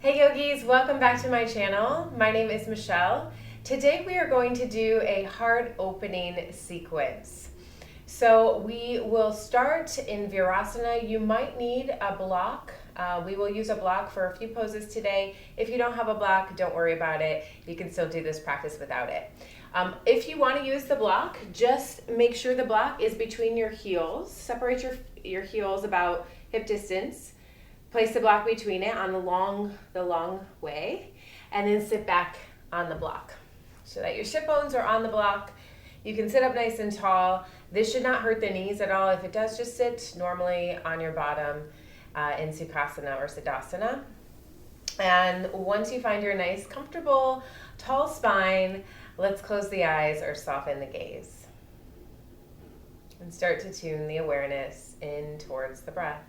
Hey yogis, welcome back to my channel. My name is Michelle. Today we are going to do a heart opening sequence. So we will start in Virasana. You might need a block. We will use a block for a few poses today. If you don't have a block, don't worry about it. You can still do this practice without it. If you want to use the block, just make sure the block is between your heels. Separate your heels about hip distance. Place the block between it on the long way, and then sit back on the block so that your sit bones are on the block. You can sit up nice and tall. This should not hurt the knees at all. If it does, just sit normally on your bottom in Sukhasana or Siddhasana. And once you find your nice, comfortable, tall spine, let's close the eyes or soften the gaze. And start to tune the awareness in towards the breath.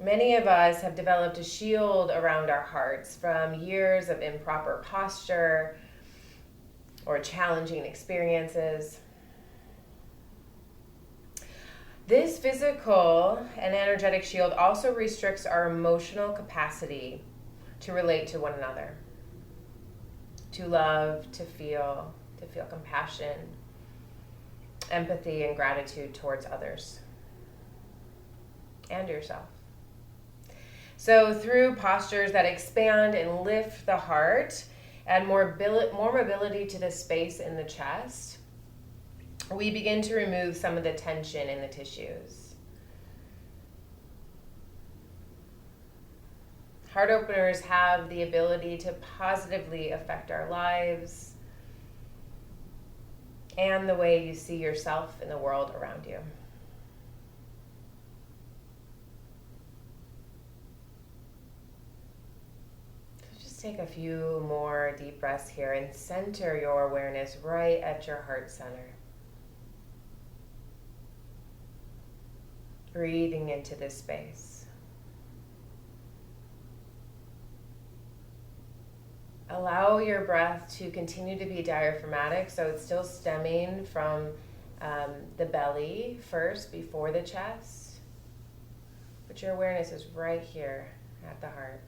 Many of us have developed a shield around our hearts from years of improper posture or challenging experiences. This physical and energetic shield also restricts our emotional capacity to relate to one another, to love, to feel compassion, empathy, and gratitude towards others and yourself. So through postures that expand and lift the heart, add more mobility to the space in the chest, we begin to remove some of the tension in the tissues. Heart openers have the ability to positively affect our lives and the way you see yourself in the world around you. Take a few more deep breaths here and center your awareness right at your heart center. Breathing into this space. Allow your breath to continue to be diaphragmatic, so it's still stemming from the belly first before the chest. But your awareness is right here at the heart.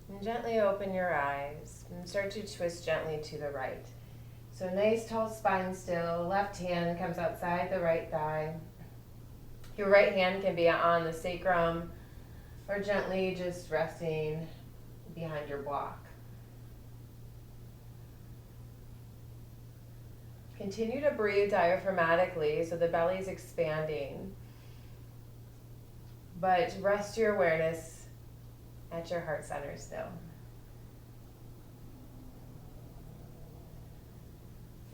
And gently open your eyes and start to twist gently to the right. So nice tall spine still. Left hand comes outside the right thigh. Your right hand can be on the sacrum or gently just resting behind your block. Continue to breathe diaphragmatically so the belly is expanding. But rest your awareness at your heart center still.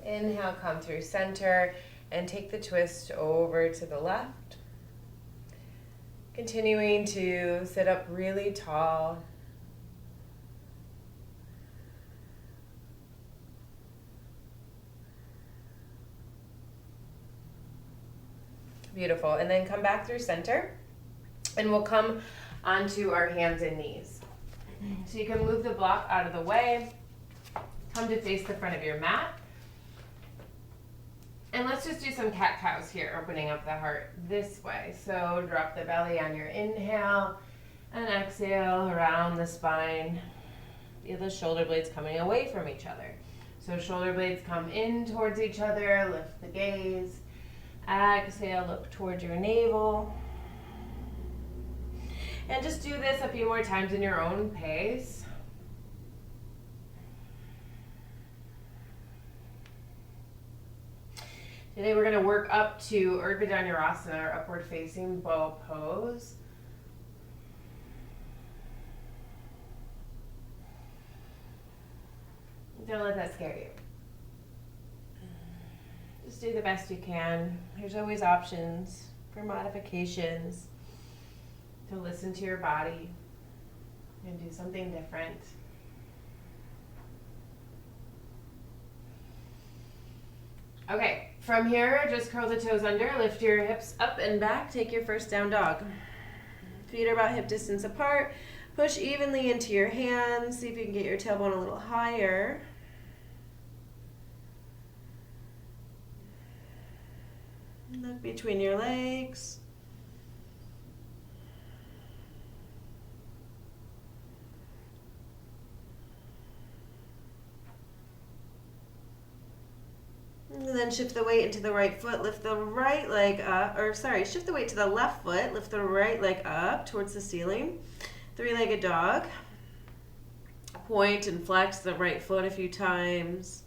Inhale, come through center and take the twist over to the left. Continuing to sit up really tall. Beautiful. And then come back through center and we'll come onto our hands and knees. So you can move the block out of the way, come to face the front of your mat. And let's just do some cat-cows here, opening up the heart this way. So drop the belly on your inhale and exhale around the spine. Feel the shoulder blades coming away from each other. So shoulder blades come in towards each other, lift the gaze. Exhale, look towards your navel. And just do this a few more times in your own pace. Today we're going to work up to Urdhva Dhanurasana, or upward facing bow pose. Don't let that scare you. Just do the best you can. There's always options for modifications. To listen to your body and do something different. Okay, From here, just curl the toes under, lift your hips up and back, take your first down dog. Feet are about hip distance apart. Push evenly into your hands. See if you can get your tailbone a little higher. Look between your legs. And then shift the weight into the right foot, lift the right leg up, shift the weight to the left foot, lift the right leg up towards the ceiling. Three-legged dog. Point and flex the right foot a few times.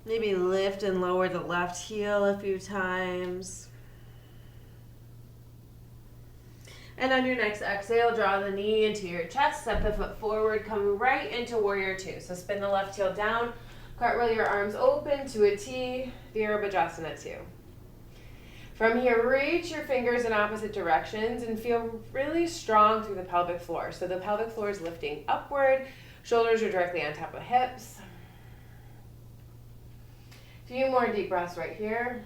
Maybe lift and lower the left heel a few times. And on your next exhale, draw the knee into your chest, step the foot forward, come right into warrior two. So spin the left heel down, cartwheel your arms open to a T, Virabhadrasana 2. From here, reach your fingers in opposite directions and feel really strong through the pelvic floor. So the pelvic floor is lifting upward, shoulders are directly on top of hips. A few more deep breaths right here.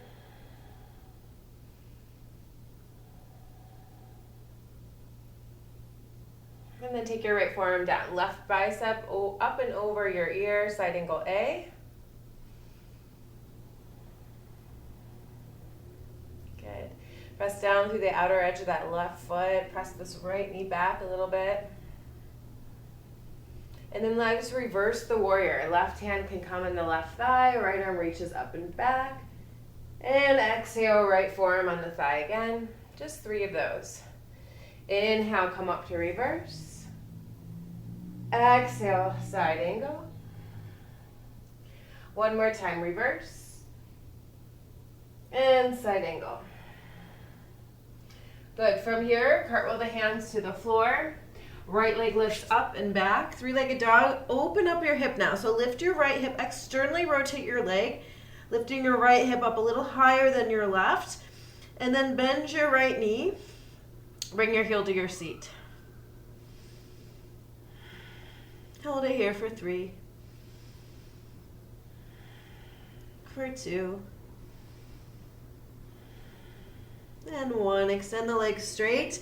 And then take your right forearm down. Left bicep up and over your ear, side angle A. Good. Press down through the outer edge of that left foot. Press this right knee back a little bit. And then let's reverse the warrior. Left hand can come in the left thigh, right arm reaches up and back. And exhale, right forearm on the thigh again. Just 3 of those. Inhale, come up to reverse. Exhale, side angle. One more time, reverse. And side angle. Good. From here, cartwheel the hands to the floor. Right leg lifts up and back. Three-legged dog. Open up your hip now. So lift your right hip, externally rotate your leg, lifting your right hip up a little higher than your left. And then bend your right knee. Bring your heel to your seat. Hold it here for 3. For 2. And 1. Extend the legs straight.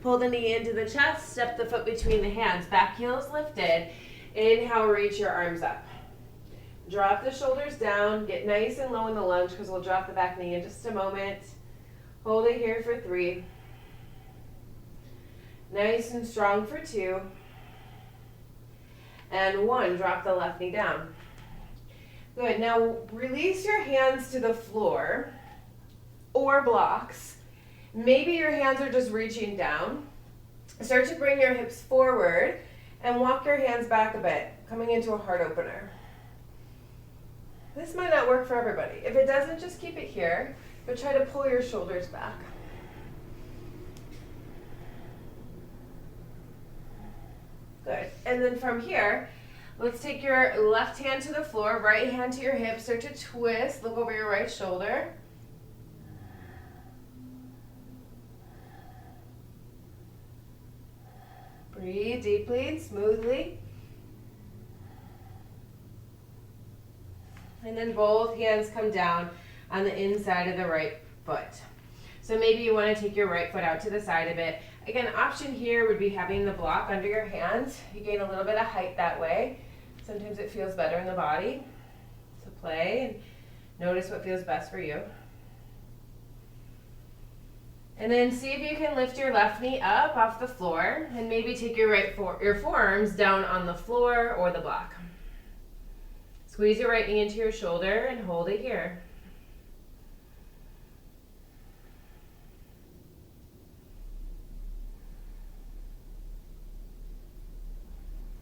Pull the knee into the chest. Step the foot between the hands. Back heel is lifted. Inhale, reach your arms up. Drop the shoulders down. Get nice and low in the lunge because we'll drop the back knee in just a moment. Hold it here for 3. Nice and strong for 2. And 1. Drop the left knee down. Good. Now release your hands to the floor or blocks. Maybe your hands are just reaching down. Start to bring your hips forward and walk your hands back a bit, coming into a heart opener. This might not work for everybody. If it doesn't, just keep it here, but try to pull your shoulders back. Good. And then from here, let's take your left hand to the floor, right hand to your hip, start to twist, look over your right shoulder. Breathe deeply and smoothly. And then both hands come down on the inside of the right foot. So maybe you want to take your right foot out to the side a bit. Again, option here would be having the block under your hands. You gain a little bit of height that way. Sometimes it feels better in the body. So play and notice what feels best for you. And then see if you can lift your left knee up off the floor and maybe take your your forearms down on the floor or the block. Squeeze your right knee into your shoulder and hold it here.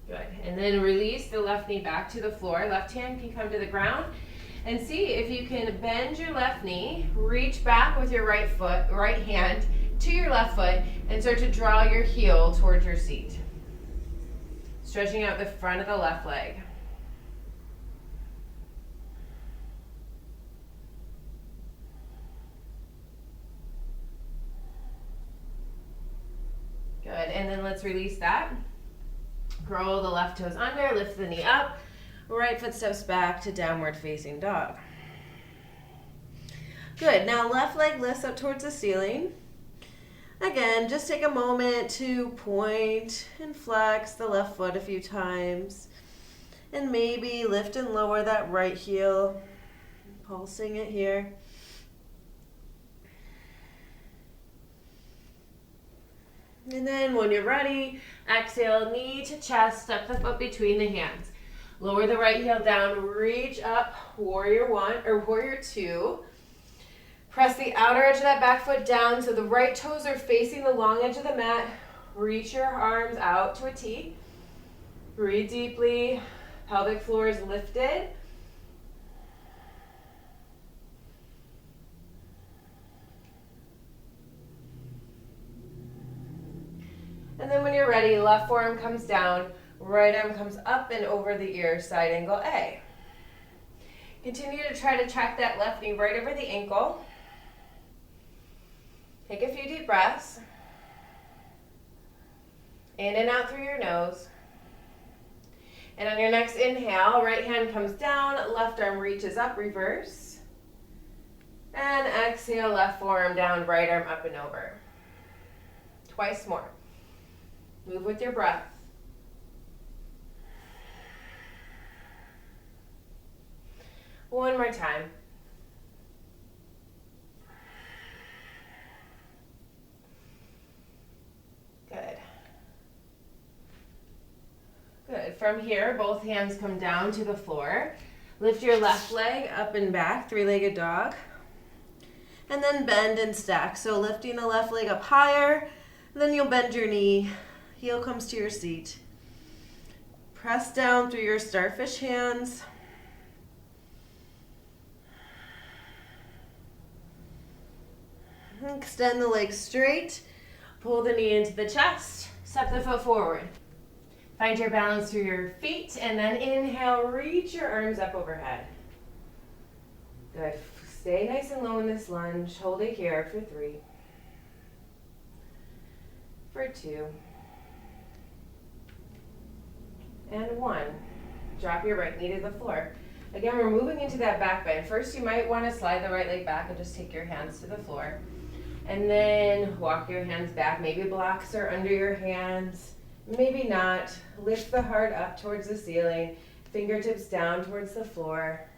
Good. And then release the left knee back to the floor. Left hand can come to the ground. And see if you can bend your left knee, reach back with your right hand to your left foot, and start to draw your heel towards your seat. Stretching out the front of the left leg. Good, and then let's release that. Curl the left toes under, lift the knee up. Right foot steps back to downward facing dog. Good. Now left leg lifts up towards the ceiling. Again, just take a moment to point and flex the left foot a few times. And maybe lift and lower that right heel. Pulsing it here. And then when you're ready, exhale, knee to chest, step the foot between the hands. Lower the right heel down, reach up, warrior one or warrior two. Press the outer edge of that back foot down so the right toes are facing the long edge of the mat. Reach your arms out to a T. Breathe deeply. Pelvic floor is lifted. And then when you're ready, left forearm comes down, right arm comes up and over the ear, side angle A. Continue to try to track that left knee right over the ankle. Take a few deep breaths. In and out through your nose. And on your next inhale, right hand comes down, left arm reaches up, reverse. And exhale, left forearm down, right arm up and over. Twice more. Move with your breath. One more time. Good. Good. From here, both hands come down to the floor. Lift your left leg up and back, three-legged dog. And then bend and stack. So lifting the left leg up higher, then you'll bend your knee. Heel comes to your seat. Press down through your starfish hands. Extend the leg straight. Pull the knee into the chest. Step the foot forward. Find your balance through your feet, and then inhale, reach your arms up overhead. Good. Stay nice and low in this lunge. Hold it here for 3. For 2. And 1. Drop your right knee to the floor. Again, we're moving into that back bend. First, you might want to slide the right leg back and just take your hands to the floor. And then walk your hands back. Maybe blocks are under your hands. Maybe not. Lift the heart up towards the ceiling. Fingertips down towards the floor.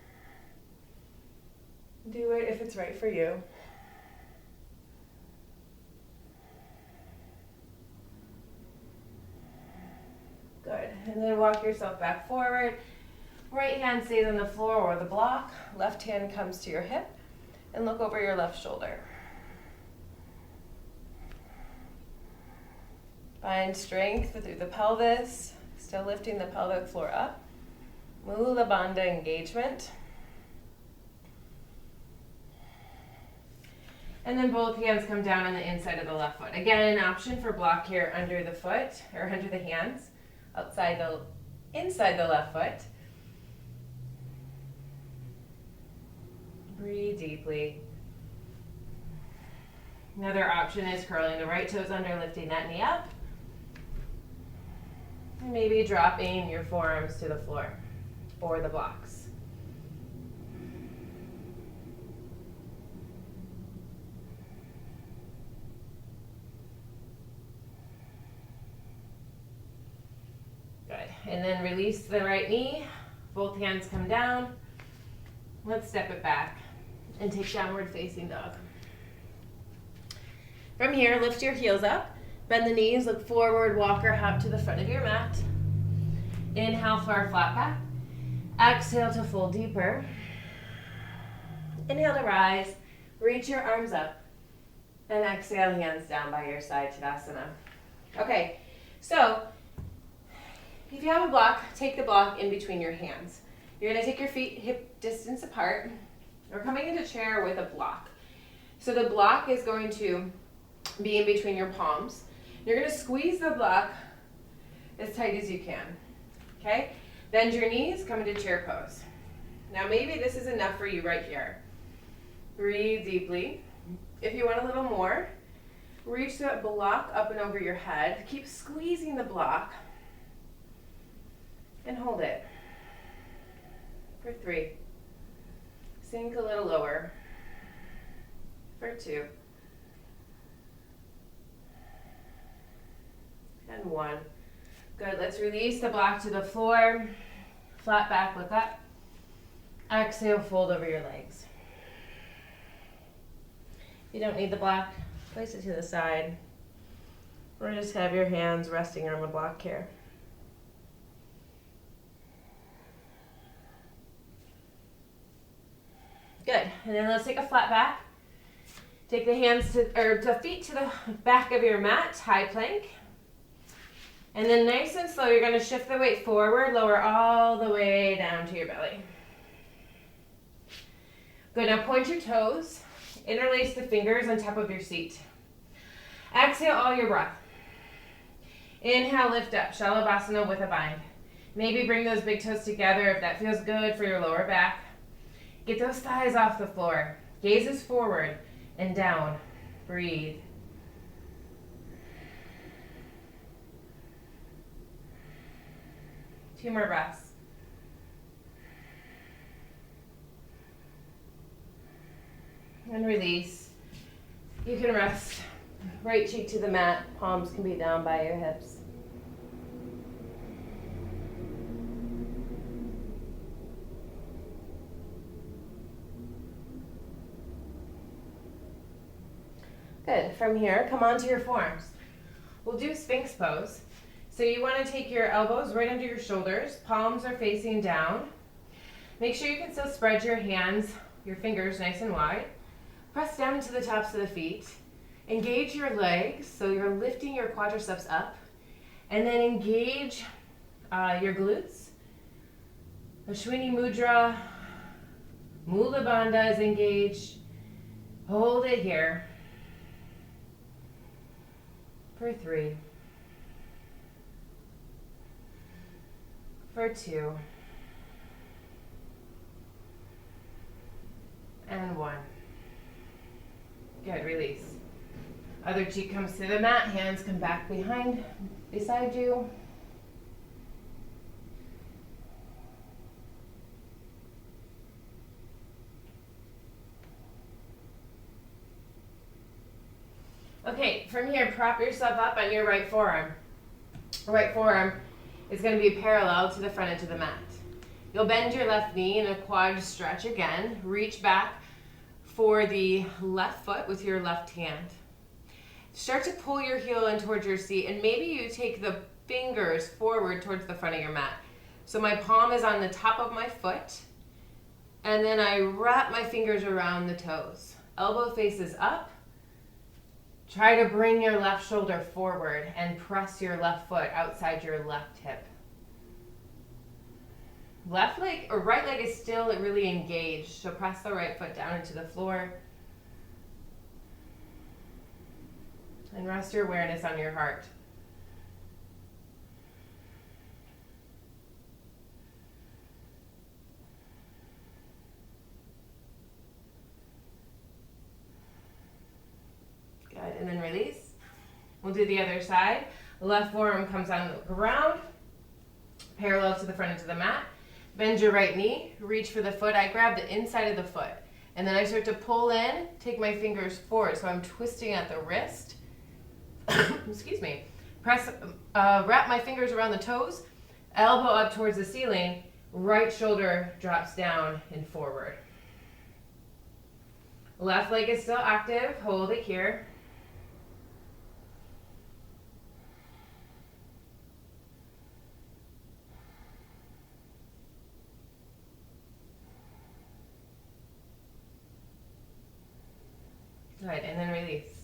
Do it if it's right for you. Good. And then walk yourself back forward. Right hand stays on the floor or the block. Left hand comes to your hip. And look over your left shoulder. Find strength through the pelvis. Still lifting the pelvic floor up. Mula Bandha engagement. And then both hands come down on the inside of the left foot. Again, an option for block here under the foot, or under the hands, inside the left foot. Breathe deeply. Another option is curling the right toes under, lifting that knee up. And maybe dropping your forearms to the floor or the blocks. Good. And then release the right knee. Both hands come down. Let's step it back and take downward facing dog. From here, lift your heels up. Bend the knees, look forward, walk or hop to the front of your mat. Inhale for our flat back. Exhale to fold deeper. Inhale to rise. Reach your arms up. And exhale, hands down by your side, Tadasana. Okay, so if you have a block, take the block in between your hands. You're going to take your feet hip distance apart. We're coming into chair with a block. So the block is going to be in between your palms. You're going to squeeze the block as tight as you can. Okay? Bend your knees, come into chair pose. Now maybe this is enough for you right here. Breathe deeply. If you want a little more, reach that block up and over your head. Keep squeezing the block. And hold it. For 3. Sink a little lower. for 2, and 1. Good, let's release the block to the floor. Flat back, look up. Exhale, fold over your legs. If you don't need the block, place it to the side. Or just have your hands resting on the block here. Good, and then let's take a flat back. Take the hands the feet to the back of your mat, high plank. And then nice and slow, you're gonna shift the weight forward, lower all the way down to your belly. Good, now point your toes, interlace the fingers on top of your seat. Exhale all your breath. Inhale, lift up, Shalabhasana with a bind. Maybe bring those big toes together if that feels good for your lower back. Get those thighs off the floor. Gazes forward and down. Breathe. Two more breaths. And release. You can rest. Right cheek to the mat. Palms can be down by your hips. Good. From here, come onto your forearms. We'll do Sphinx pose. So you want to take your elbows right under your shoulders. Palms are facing down. Make sure you can still spread your hands, your fingers nice and wide. Press down into the tops of the feet. Engage your legs, so you're lifting your quadriceps up. And then engage your glutes. Ashwini Mudra. Mula Bandha is engaged. Hold it here. For 3. For 2. And 1. Good, release. Other cheek comes to the mat, hands come back beside you. Okay, from here, prop yourself up on your right forearm. Right forearm is going to be parallel to the front edge of the mat. You'll bend your left knee in a quad stretch again. Reach back for the left foot with your left hand. Start to pull your heel in towards your seat, and maybe you take the fingers forward towards the front of your mat. So my palm is on the top of my foot, and then I wrap my fingers around the toes. Elbow faces up. Try to bring your left shoulder forward and press your left foot outside your left hip. Left leg or right leg is still really engaged, so press the right foot down into the floor. And rest your awareness on your heart. Good, and then release. We'll do the other side. The left forearm comes on the ground, parallel to the front edge of the mat. Bend your right knee, reach for the foot. I grab the inside of the foot, and then I start to pull in, take my fingers forward, so I'm twisting at the wrist. Excuse me. Wrap my fingers around the toes, elbow up towards the ceiling, right shoulder drops down and forward. Left leg is still active, hold it here. Good, and then release.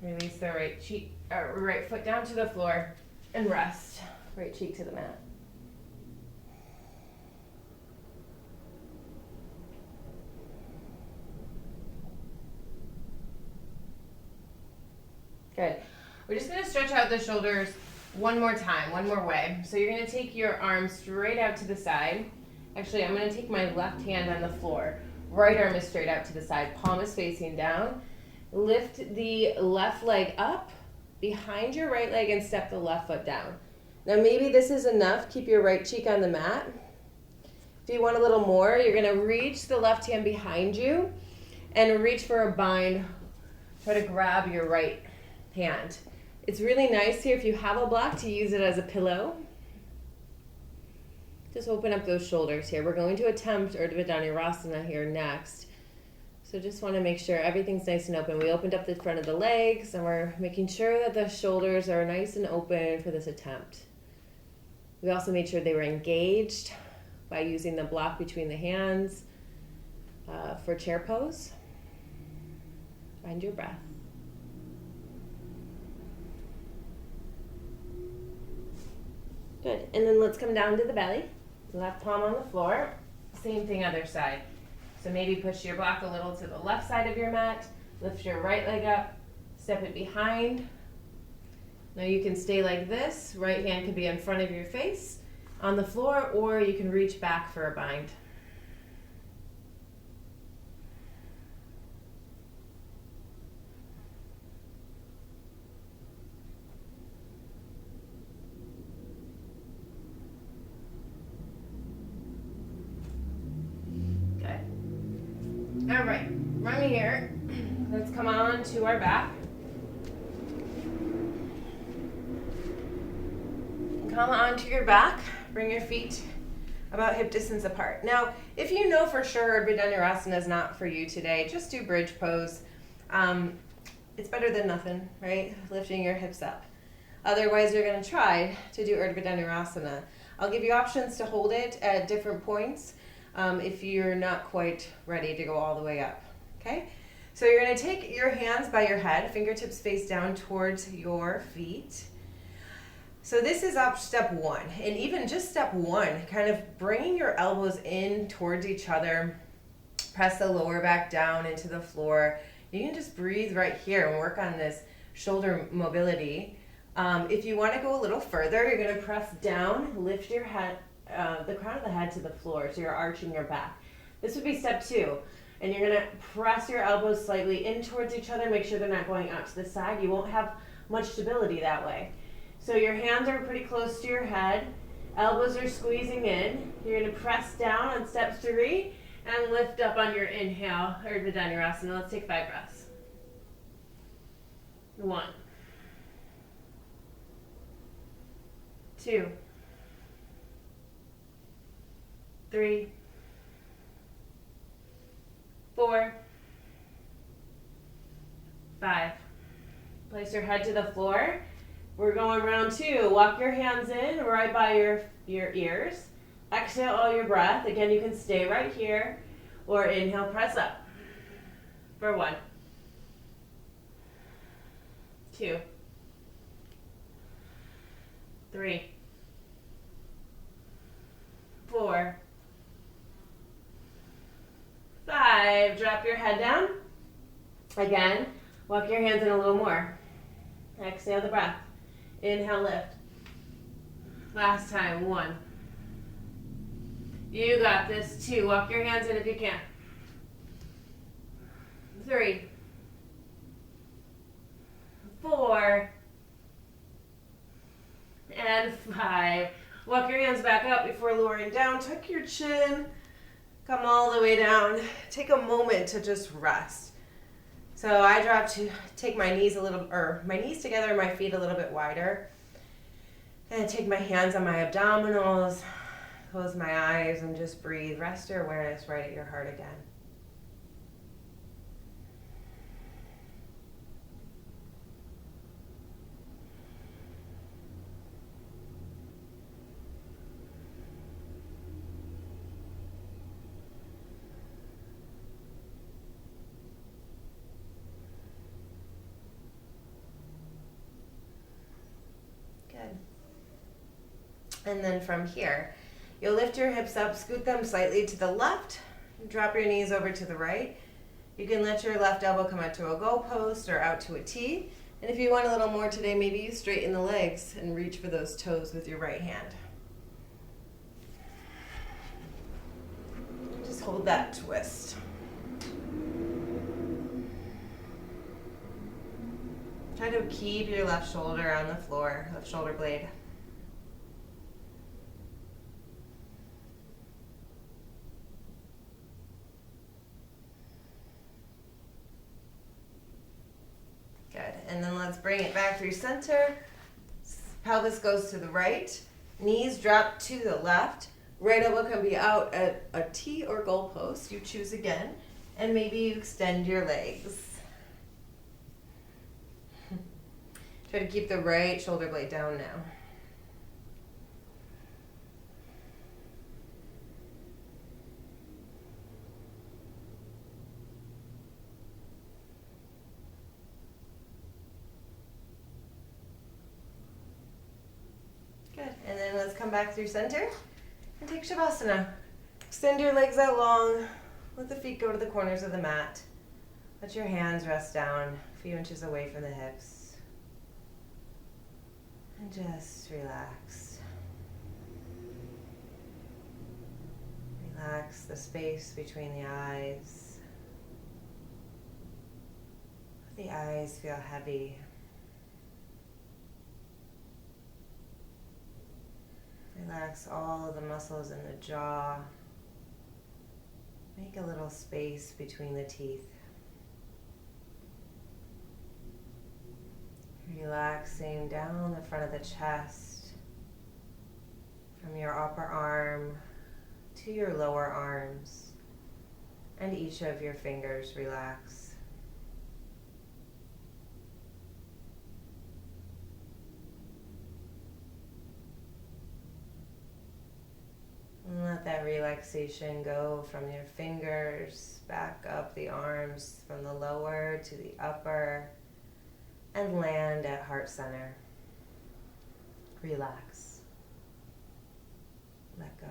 Release the right foot down to the floor and rest. Right cheek to the mat. Good. We're just going to stretch out the shoulders one more time, one more way. So you're going to take your arms straight out to the side. Actually, I'm going to take my left hand on the floor. Right arm is straight out to the side. Palm is facing down. Lift the left leg up behind your right leg and step the left foot down. Now maybe this is enough. Keep your right cheek on the mat. If you want a little more, you're going to reach the left hand behind you and reach for a bind. Try to grab your right hand. It's really nice here if you have a block to use it as a pillow. Just open up those shoulders here. We're going to attempt Urdhva Dhanurasana here next. So just want to make sure everything's nice and open. We opened up the front of the legs and we're making sure that the shoulders are nice and open for this attempt. We also made sure they were engaged by using the block between the hands for chair pose. Find your breath. Good. And then let's come down to the belly. Left palm on the floor. Same thing other side. So maybe push your block a little to the left side of your mat. Lift your right leg up. Step it behind. Now you can stay like this. Right hand could be in front of your face on the floor, or you can reach back for a bind. All right, from here, let's come on to our back. Come onto your back, bring your feet about hip distance apart. Now, if you know for sure Urdhva Dhanurasana is not for you today, just do bridge pose. It's better than nothing, right? Lifting your hips up. Otherwise, you're gonna try to do Urdhva Dhanurasana. I'll give you options to hold it at different points. If you're not quite ready to go all the way up, okay? So you're gonna take your hands by your head, fingertips face down towards your feet. So this is up step one, and even just step one, kind of bringing your elbows in towards each other, press the lower back down into the floor. You can just breathe right here and work on this shoulder mobility. If you wanna go a little further, you're gonna press down, lift your head, the crown of the head to the floor, so you're arching your back. This would be step two, and you're gonna press your elbows slightly in towards each other, make sure they're not going out to the side. You won't have much stability that way. So your hands are pretty close to your head, elbows are squeezing in. You're gonna press down on step three and lift up on your inhale, Urdhva Dhanurasana. Let's take 5 breaths. 1, 2, 3, 4, 5. Place your head to the floor. We're going round 2. Walk your hands in right by your ears. Exhale all your breath. Again, you can stay right here or inhale, press up. For 1, 2, 3, 4, 5. Drop your head down. Again, walk your hands in a little more. Exhale the breath. Inhale, lift. Last time, 1. You got this. 2. Walk your hands in if you can. 3, 4, and 5. Walk your hands back up before lowering down. Tuck your chin. Come all the way down. Take a moment to just rest. So I drop to take my knees my knees together, my feet a little bit wider. And take my hands on my abdominals, close my eyes, and just breathe. Rest your awareness right at your heart again. And then from here, you'll lift your hips up, scoot them slightly to the left, drop your knees over to the right. You can let your left elbow come out to a goalpost or out to a T. And if you want a little more today, maybe you straighten the legs and reach for those toes with your right hand. Just hold that twist. Try to keep your left shoulder on the floor, left shoulder blade. and then let's bring it back through center. Pelvis goes to the right, knees drop to the left. Right elbow can be out at a T or goalpost. You choose again, and maybe you extend your legs. Try to keep the right shoulder blade down now. Good, and then let's come back through center and take Shavasana. Extend your legs out long. Let the feet go to the corners of the mat. Let your hands rest down a few inches away from the hips. And just relax. Relax the space between the eyes. Let the eyes feel heavy. Relax all of the muscles in the jaw. Make a little space between the teeth. Relaxing down the front of the chest, from your upper arm to your lower arms, and each of your fingers relax. And let that relaxation go from your fingers back up the arms, from the lower to the upper, and land at heart center. Relax. Let go.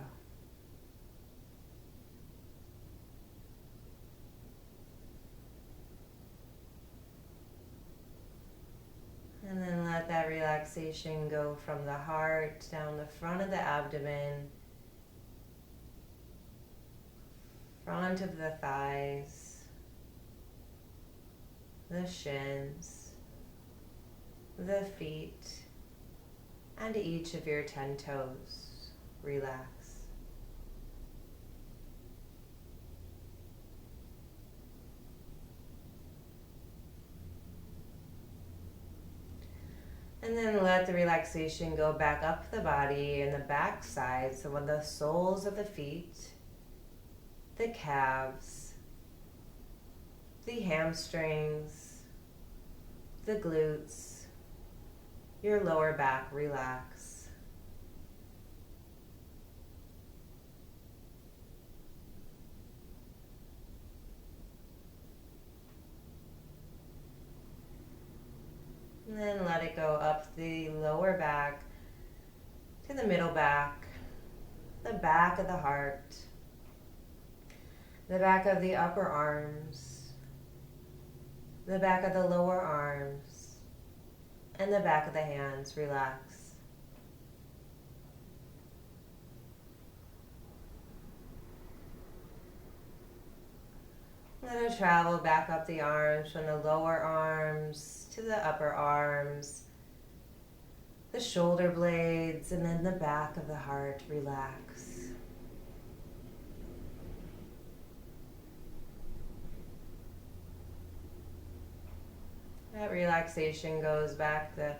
And then let that relaxation go from the heart down the front of the abdomen, front of the thighs, the shins, the feet, and each of your 10 toes. Relax. And then let the relaxation go back up the body and the back side, so when the soles of the feet, the calves, the hamstrings, the glutes, your lower back relax. And then let it go up the lower back to the middle back, the back of the heart, the back of the upper arms, the back of the lower arms, and the back of the hands. Relax. Let it travel back up the arms, from the lower arms to the upper arms, the shoulder blades, and then the back of the heart. Relax. That relaxation goes back the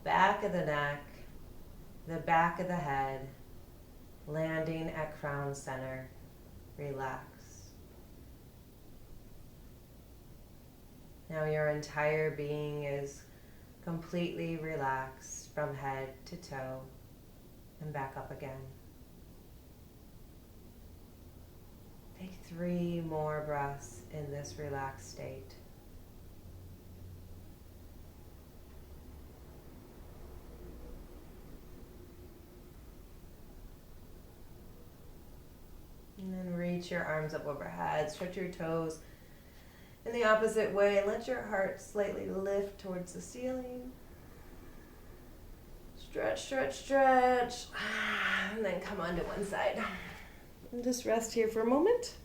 back of the neck, the back of the head, landing at crown center. Relax. Now your entire being is completely relaxed from head to toe and back up again. Take 3 more breaths in this relaxed state. And then reach your arms up overhead, stretch your toes in the opposite way, and let your heart slightly lift towards the ceiling. Stretch, stretch, stretch, and then come onto one side. And just rest here for a moment.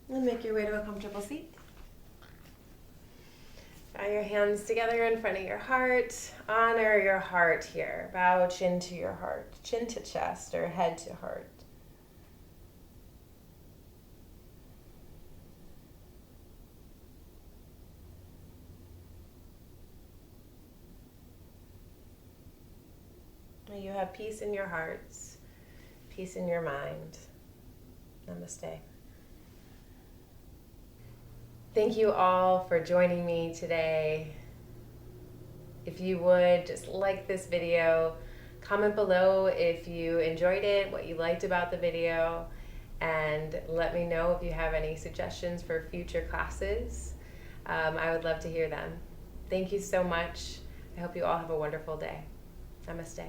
And make your way to a comfortable seat. Bow your hands together in front of your heart. Honor your heart here. Bow chin to your heart, chin to chest, or head to heart. May you have peace in your hearts, peace in your mind. Namaste. Thank you all for joining me today. If you would just like this video, comment below if you enjoyed it, what you liked about the video, and let me know if you have any suggestions for future classes. I would love to hear them. Thank you so much. I hope you all have a wonderful day. Namaste.